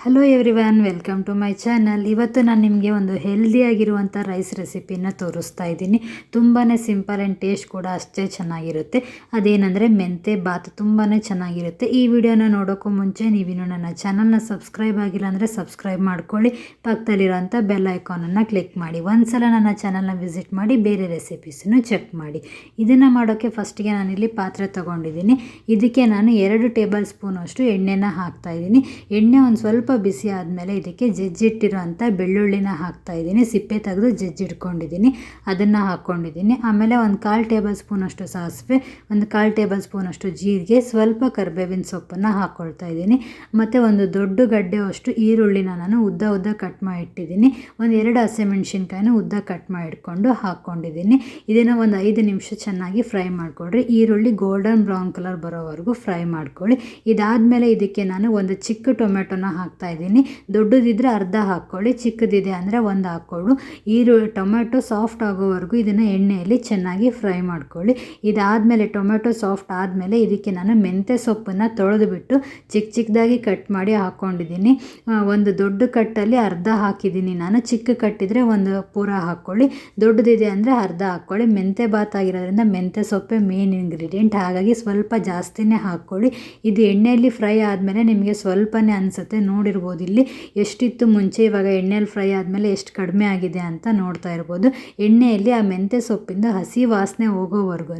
Hello everyone, welcome to my channel. ಇವತ್ತು ನಾನು ನಿಮಗೆ ಒಂದು ಹೆಲ್ದಿಯಾಗಿರುವಂಥ ರೈಸ್ ರೆಸಿಪಿನ ತೋರಿಸ್ತಾ ಇದ್ದೀನಿ. ತುಂಬಾ ಸಿಂಪಲ್ ಆ್ಯಂಡ್ ಟೇಸ್ಟ್ ಕೂಡ ಅಷ್ಟೇ ಚೆನ್ನಾಗಿರುತ್ತೆ. ಅದೇನೆಂದರೆ ಮೆಂತೆ ಬಾತ್ ತುಂಬಾ ಚೆನ್ನಾಗಿರುತ್ತೆ. ಈ ವಿಡಿಯೋನ ನೋಡೋಕ್ಕೂ ಮುಂಚೆ ನೀವಿನ್ನು ನನ್ನ ಚಾನಲ್ನ ಸಬ್ಸ್ಕ್ರೈಬ್ ಆಗಿಲ್ಲ ಅಂದರೆ ಸಬ್ಸ್ಕ್ರೈಬ್ ಮಾಡ್ಕೊಳ್ಳಿ. ಪಕ್ಕದಲ್ಲಿರೋಂಥ ಬೆಲ್ ಐಕಾನನ್ನು ಕ್ಲಿಕ್ ಮಾಡಿ. ಒಂದ್ಸಲ ನನ್ನ ಚಾನಲ್ನ ವಿಸಿಟ್ ಮಾಡಿ ಬೇರೆ ರೆಸಿಪೀಸನ್ನು ಚೆಕ್ ಮಾಡಿ. ಇದನ್ನು ಮಾಡೋಕ್ಕೆ ಫಸ್ಟಿಗೆ ನಾನಿಲ್ಲಿ ಪಾತ್ರೆ ತೊಗೊಂಡಿದ್ದೀನಿ. ಇದಕ್ಕೆ ನಾನು 2 ಟೇಬಲ್ ಸ್ಪೂನ್ ಅಷ್ಟು ಎಣ್ಣೆನ ಹಾಕ್ತಾಯಿದ್ದೀನಿ. ಎಣ್ಣೆ ಒಂದು ಸ್ವಲ್ಪ ಬಿಸಿ ಆದಮೇಲೆ ಇದಕ್ಕೆ ಜಜ್ಜಿಟ್ಟಿರೋಂಥ ಬೆಳ್ಳುಳ್ಳಿನ ಹಾಕ್ತಾಯಿದ್ದೀನಿ. ಸಿಪ್ಪೆ ತೆಗೆದು ಜಜ್ಜಿಟ್ಕೊಂಡಿದ್ದೀನಿ, ಅದನ್ನು ಹಾಕ್ಕೊಂಡಿದ್ದೀನಿ. ಆಮೇಲೆ ಒಂದು 1/4 ಟೇಬಲ್ ಸ್ಪೂನ್ ಅಷ್ಟು ಸಾಸಿವೆ, ಒಂದು 1/4 ಟೇಬಲ್ ಸ್ಪೂನ್ ಅಷ್ಟು ಜೀರಿಗೆ, ಸ್ವಲ್ಪ ಕರಿಬೇವಿನ ಸೊಪ್ಪನ್ನು ಹಾಕ್ಕೊಳ್ತಾ ಇದ್ದೀನಿ. ಮತ್ತು ಒಂದು ದೊಡ್ಡ ಗಡ್ಡೆಯಷ್ಟು ಈರುಳ್ಳಿನ ನಾನು ಉದ್ದ ಕಟ್ ಮಾಡಿ ಇಟ್ಟಿದ್ದೀನಿ. ಒಂದು 2 ಹಸಿಮೆಣ್ಸಿನ್ಕಾಯಿನ ಉದ್ದ ಕಟ್ ಮಾಡಿ ಇಟ್ಕೊಂಡು ಹಾಕ್ಕೊಂಡಿದ್ದೀನಿ. ಇದನ್ನು ಒಂದು 5 ನಿಮಿಷ ಚೆನ್ನಾಗಿ ಫ್ರೈ ಮಾಡಿಕೊಡ್ರಿ. ಈರುಳ್ಳಿ ಗೋಲ್ಡನ್ ಬ್ರೌನ್ ಕಲರ್ ಬರೋವರೆಗೂ ಫ್ರೈ ಮಾಡ್ಕೊಳ್ಳಿ. ಇದಾದಮೇಲೆ ಇದಕ್ಕೆ ನಾನು ಒಂದು ಚಿಕ್ಕ ಟೊಮೆಟೊನ ಹಾಕ್ತಾ ಇದ್ದೀನಿ. ದೊಡ್ಡದಿದ್ದರೆ ಅರ್ಧ ಹಾಕ್ಕೊಳ್ಳಿ, ಚಿಕ್ಕದಿದೆ ಅಂದರೆ ಒಂದು ಹಾಕ್ಕೊಳ್ಳು. ಟೊಮೆಟೊ ಸಾಫ್ಟ್ ಆಗೋವರೆಗೂ ಇದನ್ನು ಎಣ್ಣೆಯಲ್ಲಿ ಚೆನ್ನಾಗಿ ಫ್ರೈ ಮಾಡ್ಕೊಳ್ಳಿ. ಇದಾದಮೇಲೆ ಟೊಮೆಟೊ ಸಾಫ್ಟ್ ಆದಮೇಲೆ ಇದಕ್ಕೆ ನಾನು ಮೆಂತ್ಯ ಸೊಪ್ಪನ್ನು ತೊಳೆದುಬಿಟ್ಟು ಚಿಕ್ಕದಾಗಿ ಕಟ್ ಮಾಡಿ ಹಾಕ್ಕೊಂಡಿದ್ದೀನಿ. ಒಂದು ದೊಡ್ಡ ಕಟ್ಟಲ್ಲಿ ಅರ್ಧ ಹಾಕಿದ್ದೀನಿ ನಾನು. ಚಿಕ್ಕ ಕಟ್ಟಿದರೆ ಒಂದು ಪೂರ ಹಾಕ್ಕೊಳ್ಳಿ, ದೊಡ್ಡದಿದೆ ಅಂದರೆ ಅರ್ಧ ಹಾಕ್ಕೊಳ್ಳಿ. ಮೆಂತ್ಯ ಬಾತ್ ಆಗಿರೋದ್ರಿಂದ ಮೆಂತ್ಯ ಸೊಪ್ಪೆ ಮೇನ್ ಇಂಗ್ರೀಡಿಯೆಂಟ್, ಹಾಗಾಗಿ ಸ್ವಲ್ಪ ಜಾಸ್ತಿನೇ ಹಾಕ್ಕೊಳ್ಳಿ. ಇದು ಎಣ್ಣೆಯಲ್ಲಿ ಫ್ರೈ ಆದಮೇಲೆ ನಿಮಗೆ ಸ್ವಲ್ಪನೇ ಅನಿಸುತ್ತೆ. ನೋಡಿರ್ಬೋದು ಇಲ್ಲಿ ಎಷ್ಟಿತ್ತು ಮುಂಚೆ, ಇವಾಗ ಎಣ್ಣೆಯಲ್ಲಿ ಫ್ರೈ ಆದಮೇಲೆ ಎಷ್ಟು ಕಡಿಮೆ ಆಗಿದೆ ಅಂತ ನೋಡ್ತಾ ಇರ್ಬೋದು. ಎಣ್ಣೆಯಲ್ಲಿ ಆ ಮೆಂತ್ಯ ಸೊಪ್ಪಿಂದ ಹಸಿ ವಾಸನೆ ಹೋಗೋವರೆಗೂ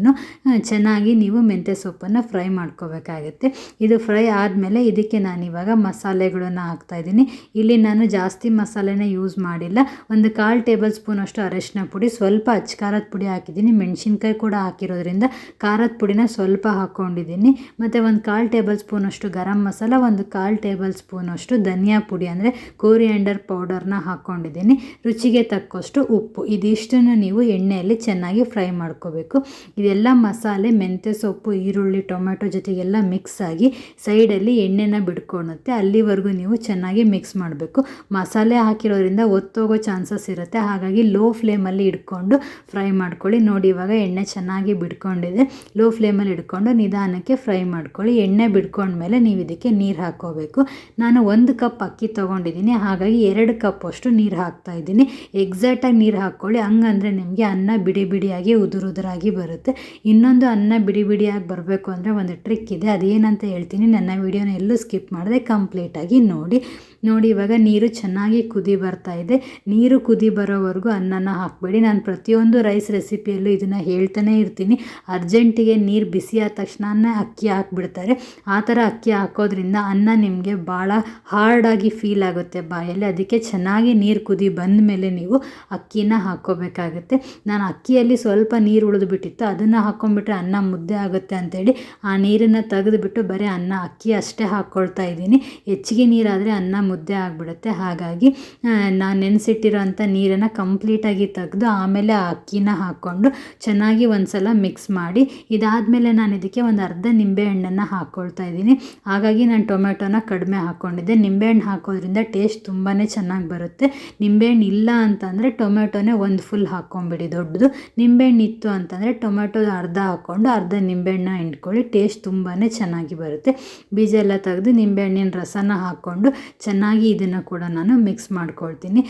ಚೆನ್ನಾಗಿ ನೀವು ಮೆಂತ್ಯ ಸೊಪ್ಪನ್ನು ಫ್ರೈ ಮಾಡ್ಕೋಬೇಕಾಗುತ್ತೆ. ಇದು ಫ್ರೈ ಆದಮೇಲೆ ಇದಕ್ಕೆ ನಾನಿವಾಗ ಮಸಾಲೆಗಳನ್ನು ಹಾಕ್ತಾಯಿದ್ದೀನಿ. ಇಲ್ಲಿ ನಾನು ಜಾಸ್ತಿ ಮಸಾಲೆನ ಯೂಸ್ ಮಾಡಿಲ್ಲ. ಒಂದು 1/4 ಟೇಬಲ್ ಸ್ಪೂನ್ ಅಷ್ಟು ಅರಶಿನ ಪುಡಿ, ಸ್ವಲ್ಪ ಖಾರದ ಪುಡಿ ಹಾಕಿದ್ದೀನಿ. ಮೆಣಸಿನ್ಕಾಯಿ ಕೂಡ ಹಾಕಿರೋದ್ರಿಂದ ಖಾರದ ಪುಡಿನ ಸ್ವಲ್ಪ ಹಾಕ್ಕೊಂಡಿದ್ದೀನಿ. ಮತ್ತು ಒಂದು 1/4 ಟೇಬಲ್ ಸ್ಪೂನ್ ಅಷ್ಟು ಗರಂ ಮಸಾಲ, ಒಂದು 1/4 ಟೇಬಲ್ ಸ್ಪೂನ್ ಅಷ್ಟು ಧನಿಯಾ ಪುಡಿ ಅಂದರೆ ಕೋರಿಯಾಂಡರ್ ಪೌಡರ್ನ ಹಾಕ್ಕೊಂಡಿದ್ದೀನಿ. ರುಚಿಗೆ ತಕ್ಕಷ್ಟು ಉಪ್ಪು. ಇದಿಷ್ಟನ್ನು ನೀವು ಎಣ್ಣೆಯಲ್ಲಿ ಚೆನ್ನಾಗಿ ಫ್ರೈ ಮಾಡ್ಕೋಬೇಕು. ಇದೆಲ್ಲ ಮಸಾಲೆ ಮೆಂತ್ಯ ಸೊಪ್ಪು, ಈರುಳ್ಳಿ, ಟೊಮೆಟೊ ಜೊತೆಗೆಲ್ಲ ಮಿಕ್ಸ್ ಆಗಿ ಸೈಡಲ್ಲಿ ಎಣ್ಣೆನ ಬಿಡ್ಕೊಳುತ್ತೆ. ಅಲ್ಲಿವರೆಗೂ ನೀವು ಚೆನ್ನಾಗಿ ಮಿಕ್ಸ್ ಮಾಡಬೇಕು. ಮಸಾಲೆ ಹಾಕಿರೋದ್ರಿಂದ ಒತ್ತೋಗೋ ಚಾನ್ಸಸ್ ಇರುತ್ತೆ, ಹಾಗಾಗಿ ಲೋ ಫ್ಲೇಮಲ್ಲಿ ಇಟ್ಕೊಂಡು ಫ್ರೈ ಮಾಡ್ಕೊಳ್ಳಿ. ನೋಡಿ ಇವಾಗ ಎಣ್ಣೆ ಚೆನ್ನಾಗಿ ಬಿಡ್ಕೊಂಡಿದೆ. ಲೋ ಫ್ಲೇಮಲ್ಲಿ ಇಟ್ಕೊಂಡು ನಿಧಾನಕ್ಕೆ ಫ್ರೈ ಮಾಡ್ಕೊಳ್ಳಿ. ಎಣ್ಣೆ ಬಿಡ್ಕೊಂಡ್ಮೇಲೆ ನೀವು ಇದಕ್ಕೆ ನೀರು ಹಾಕ್ಕೋಬೇಕು. ನಾನು 1 ಕಪ್ ಅಕ್ಕಿ ತೊಗೊಂಡಿದ್ದೀನಿ, ಹಾಗಾಗಿ 2 ಕಪ್ ಅಷ್ಟು ನೀರು ಹಾಕ್ತಾಯಿದ್ದೀನಿ. ಎಕ್ಸಾಕ್ಟಾಗಿ ನೀರು ಹಾಕ್ಕೊಳ್ಳಿ, ಹಂಗಂದರೆ ನಿಮಗೆ ಅನ್ನ ಬಿಡಿ ಬಿಡಿಯಾಗಿ ಉದುರಾಗಿ ಬರುತ್ತೆ. ಇನ್ನೊಂದು ಅನ್ನ ಬಿಡಿ ಬಿಡಿಯಾಗಿ ಬರಬೇಕು ಅಂದರೆ ಒಂದು ಟ್ರಿಕ್ ಇದೆ, ಅದೇನಂತ ಹೇಳ್ತೀನಿ. ನನ್ನ ವಿಡಿಯೋನ ಎಲ್ಲೂ ಸ್ಕಿಪ್ ಮಾಡದೆ ಕಂಪ್ಲೀಟಾಗಿ ನೋಡಿ. ಇವಾಗ ನೀರು ಚೆನ್ನಾಗಿ ಕುದಿ ಬರ್ತಾ ಇದೆ. ನೀರು ಕುದಿ ಬರೋವರೆಗೂ ಅನ್ನನ ಹಾಕಬೇಡಿ. ನಾನು ಪ್ರತಿಯೊಂದು ರೈಸ್ ರೆಸಿಪಿಯಲ್ಲೂ ಇದನ್ನು ಹೇಳ್ತಾನೆ ಇರ್ತೀನಿ. ಅರ್ಜೆಂಟಿಗೆ ನೀರು ಬಿಸಿ ಆದ ತಕ್ಷಣನೇ ಅಕ್ಕಿ ಹಾಕ್ಬಿಡ್ತಾರೆ. ಆ ಥರ ಅಕ್ಕಿ ಹಾಕೋದ್ರಿಂದ ಅನ್ನ ನಿಮಗೆ ಭಾಳ ಹಾರ್ಡಾಗಿ ಫೀಲ್ ಆಗುತ್ತೆ ಬಾಯಲ್ಲಿ. ಅದಕ್ಕೆ ಚೆನ್ನಾಗಿ ನೀರು ಕುದಿ ಬಂದ ಮೇಲೆ ನೀವು ಅಕ್ಕಿನ ಹಾಕ್ಕೋಬೇಕಾಗುತ್ತೆ. ನಾನು ಅಕ್ಕಿಯಲ್ಲಿ ಸ್ವಲ್ಪ ನೀರು ಉಳಿದುಬಿಟ್ಟಿತ್ತು, ಅದನ್ನು ಹಾಕ್ಕೊಂಡ್ಬಿಟ್ರೆ ಅನ್ನ ಮುದ್ದೆ ಆಗುತ್ತೆ ಅಂತೇಳಿ ಆ ನೀರನ್ನು ತೆಗೆದುಬಿಟ್ಟು ಬರೀ ಅಕ್ಕಿ ಅಷ್ಟೇ ಹಾಕ್ಕೊಳ್ತಾ ಇದ್ದೀನಿ. ಹೆಚ್ಚಿಗೆ ನೀರಾದರೆ ಅನ್ನ ಮುದ್ದೆ ಆಗಿಬಿಡುತ್ತೆ. ಹಾಗಾಗಿ ನಾನು ನೆನೆಸಿಟ್ಟಿರೋಂಥ ನೀರನ್ನು ಕಂಪ್ಲೀಟಾಗಿ ತೆಗೆದು ಆಮೇಲೆ ಆ ಅಕ್ಕಿನ ಹಾಕ್ಕೊಂಡು ಚೆನ್ನಾಗಿ ಒಂದು ಸಲ ಮಿಕ್ಸ್ ಮಾಡಿ. ಇದಾದಮೇಲೆ ನಾನು ಇದಕ್ಕೆ ಒಂದು ಅರ್ಧ ನಿಂಬೆಹಣ್ಣನ್ನು ಹಾಕ್ಕೊಳ್ತಾ ಇದ್ದೀನಿ. ಹಾಗಾಗಿ ನಾನು ಟೊಮೆಟೊನ ಕಡಿಮೆ ಹಾಕ್ಕೊಂಡಿದ್ದೆ. ನಿಂಬೆಹಣ್ಣು ಹಾಕೋದ್ರಿಂದ ಟೇಸ್ಟ್ ತುಂಬಾ ಚೆನ್ನಾಗಿ ಬರುತ್ತೆ. ನಿಂಬೆಹಣ್ಣು ಇಲ್ಲ ಅಂತಂದರೆ ಟೊಮೆಟೊನೇ ಒಂದು ಫುಲ್ ಹಾಕ್ಕೊಂಬಿಡಿ ದೊಡ್ಡದು. ನಿಂಬೆಹಣ್ಣು ಇತ್ತು ಅಂತಂದರೆ ಟೊಮೆಟೊ ಅರ್ಧ ಹಾಕ್ಕೊಂಡು ಅರ್ಧ ನಿಂಬೆಹಣ್ಣ ಹಿಂಡ್ಕೊಳ್ಳಿ. ಟೇಸ್ಟ್ ತುಂಬಾ ಚೆನ್ನಾಗಿ ಬರುತ್ತೆ. ಬೀಜ ಎಲ್ಲ ತೆಗೆದು ನಿಂಬೆಹಣ್ಣಿನ ರಸನ ಹಾಕ್ಕೊಂಡು ಚೆನ್ನಾಗಿ ಇದನ್ನು ಕೂಡ ನಾನು ಮಿಕ್ಸ್ ಮಾಡ್ಕೊಳ್ತೀನಿ.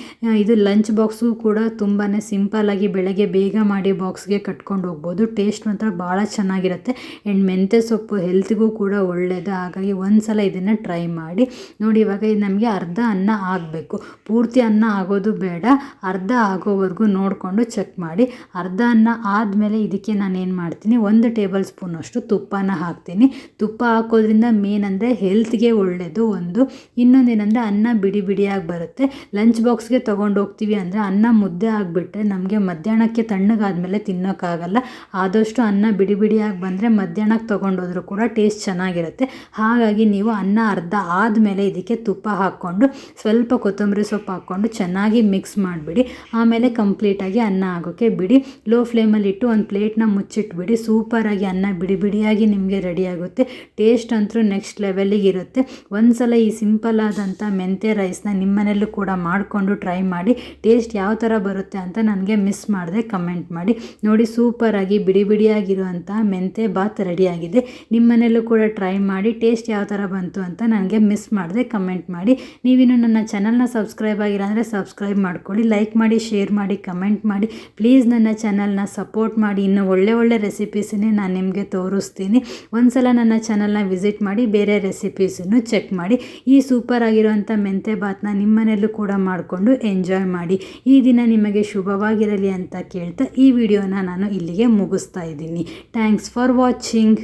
ಇದು ಲಂಚ್ ಬಾಕ್ಸು ಕೂಡ ತುಂಬಾ ಸಿಂಪಲ್ಲಾಗಿ ಬೆಳಗ್ಗೆ ಬೇಗ ಮಾಡಿ ಬಾಕ್ಸ್ಗೆ ಕಟ್ಕೊಂಡು ಹೋಗ್ಬೋದು. ಟೇಸ್ಟ್ ಮಾತ್ರ ಭಾಳ ಚೆನ್ನಾಗಿರುತ್ತೆ. ಆ್ಯಂಡ್ ಮೆಂತ್ಯ ಸೊಪ್ಪು ಹೆಲ್ತ್ಗೂ ಕೂಡ ಒಳ್ಳೆಯದು. ಹಾಗಾಗಿ ಒಂದು ಸಲ ಇದನ್ನು ಟ್ರೈ ಮಾಡಿ ನೋಡಿ. ಇವಾಗ ಇದು ನಮಗೆ ಅರ್ಧ ಅನ್ನ ಆಗಬೇಕು, ಪೂರ್ತಿ ಅನ್ನ ಆಗೋದು ಬೇಡ, ಅರ್ಧ ಆಗೋವರೆಗೂ ನೋಡಿಕೊಂಡು ಚೆಕ್ ಮಾಡಿ. ಅರ್ಧ ಅನ್ನ ಆದಮೇಲೆ ಇದಕ್ಕೆ ನಾನು ಏನು ಮಾಡ್ತೀನಿ, 1 ಟೇಬಲ್ ಸ್ಪೂನ್ ಅಷ್ಟು ತುಪ್ಪನ ಹಾಕ್ತೀನಿ. ತುಪ್ಪ ಹಾಕೋದ್ರಿಂದ ಮೇನ್ ಅಂದರೆ ಹೆಲ್ತ್ಗೆ ಒಳ್ಳೆಯದು ಒಂದು. ಇನ್ನೊಂದೇನೆಂದರೆ ಅನ್ನ ಬಿಡಿ ಬಿಡಿಯಾಗಿ ಬರುತ್ತೆ. ಲಂಚ್ ಬಾಕ್ಸ್ಗೆ ತೊಗೊಂಡು ಹೋಗ್ತೀವಿ ಅಂದರೆ ಅನ್ನ ಮುದ್ದೆ ಆಗಿಬಿಟ್ರೆ ನಮಗೆ ಮಧ್ಯಾಹ್ನಕ್ಕೆ ತಣ್ಣಗಾದ್ಮೇಲೆ ತಿನ್ನೋಕ್ಕಾಗಲ್ಲ. ಆದಷ್ಟು ಅನ್ನ ಬಿಡಿ ಬಿಡಿಯಾಗಿ ಬಂದರೆ ಮಧ್ಯಾಹ್ನಕ್ಕೆ ತೊಗೊಂಡೋದ್ರೂ ಕೂಡ ಟೇಸ್ಟ್ ಚೆನ್ನಾಗಿರುತ್ತೆ. ಹಾಗಾಗಿ ನೀವು ಅನ್ನ ಅರ್ಧ ಆದಮೇಲೆ ಇದಕ್ಕೆ ತುಪ್ಪ ಹಾಕ್ಕೊಂಡು ಸ್ವಲ್ಪ ಕೊತ್ತಂಬರಿ ಸೊಪ್ಪು ಹಾಕ್ಕೊಂಡು ಚೆನ್ನಾಗಿ ಮಿಕ್ಸ್ ಮಾಡಿಬಿಡಿ. ಆಮೇಲೆ ಕಂಪ್ಲೀಟಾಗಿ ಅನ್ನ ಆಗೋಕ್ಕೆ ಬಿಡಿ. ಲೋ ಫ್ಲೇಮಲ್ಲಿಟ್ಟು ಒಂದು ಪ್ಲೇಟ್ನ ಮುಚ್ಚಿಟ್ಬಿಡಿ. ಸೂಪರಾಗಿ ಅನ್ನ ಬಿಡಿ ಬಿಡಿಯಾಗಿ ನಿಮಗೆ ರೆಡಿ ಆಗುತ್ತೆ. ಟೇಸ್ಟ್ ಅಂತೂ ನೆಕ್ಸ್ಟ್ ಲೆವೆಲ್ಲಿಗೆ ಇರುತ್ತೆ. ಒಂದು ಸಲ ಈ ಸಿಂಪಲ್ ಆದಂಥ ಮೆಂತ್ಯ ರೈಸ್ನ ನಿಮ್ಮನೆಯಲ್ಲೂ ಕೂಡ ಮಾಡಿಕೊಂಡು ಟ್ರೈ ಮಾಡಿ. ಟೇಸ್ಟ್ ಯಾವ ಥರ ಬರುತ್ತೆ ಅಂತ ನನಗೆ ಮಿಸ್ ಮಾಡದೆ ಕಮೆಂಟ್ ಮಾಡಿ. ನೋಡಿ ಸೂಪರಾಗಿ ಬಿಡಿ ಬಿಡಿಯಾಗಿರುವಂಥ ಮೆಂತ್ಯ ಬಾತ್ ರೆಡಿಯಾಗಿದೆ. ನಿಮ್ಮನೆಯಲ್ಲೂ ಕೂಡ ಟ್ರೈ ಮಾಡಿ. ಟೇಸ್ಟ್ ಯಾವ ಥರ ಬಂತು ಅಂತ ನನಗೆ ಮಿಸ್ ಮಾಡದೆ ಕಮೆಂಟ್ ಮಾಡಿ. ನೀವಿನ್ನು ನನ್ನ ಚಾನಲ್ನ ಸಬ್ಸ್ಕ್ರೈಬ್ ಆಗಿಲ್ಲ ಅಂದರೆ ಸಬ್ಸ್ಕ್ರೈಬ್ ಮಾಡ್ಕೊಳ್ಳಿ, ಲೈಕ್ ಮಾಡಿ, ಶೇರ್ ಮಾಡಿ, ಕಮೆಂಟ್ ಮಾಡಿ. ಪ್ಲೀಸ್ ನನ್ನ ಚಾನಲ್ನ ಸಪೋರ್ಟ್ ಮಾಡಿ. ಇನ್ನು ಒಳ್ಳೆ ರೆಸಿಪೀಸನ್ನೇ ನಾನು ನಿಮಗೆ ತೋರಿಸ್ತೀನಿ. ಒಂದ್ಸಲ ನನ್ನ ಚಾನಲ್ನ ವಿಸಿಟ್ ಮಾಡಿ, ಬೇರೆ ರೆಸಿಪೀಸನ್ನು ಚೆಕ್ ಮಾಡಿ. ಈ ಸೂಪರ್ ಆಗಿರುವಂಥ ಮೆಂತೆ ಬಾತ್ನ ನಿಮ್ಮನೆಯಲ್ಲೂ ಕೂಡ ಮಾಡಿಕೊಂಡು ಎಂಜಾಯ್ ಮಾಡಿ. ಈ ದಿನ ನಿಮಗೆ ಶುಭವಾಗಿರಲಿ ಅಂತ ಕೇಳ್ತಾ ಈ ವಿಡಿಯೋನ ನಾನು ಇಲ್ಲಿಗೆ ಮುಗಿಸ್ತಾ ಇದ್ದೀನಿ. Thanks for watching.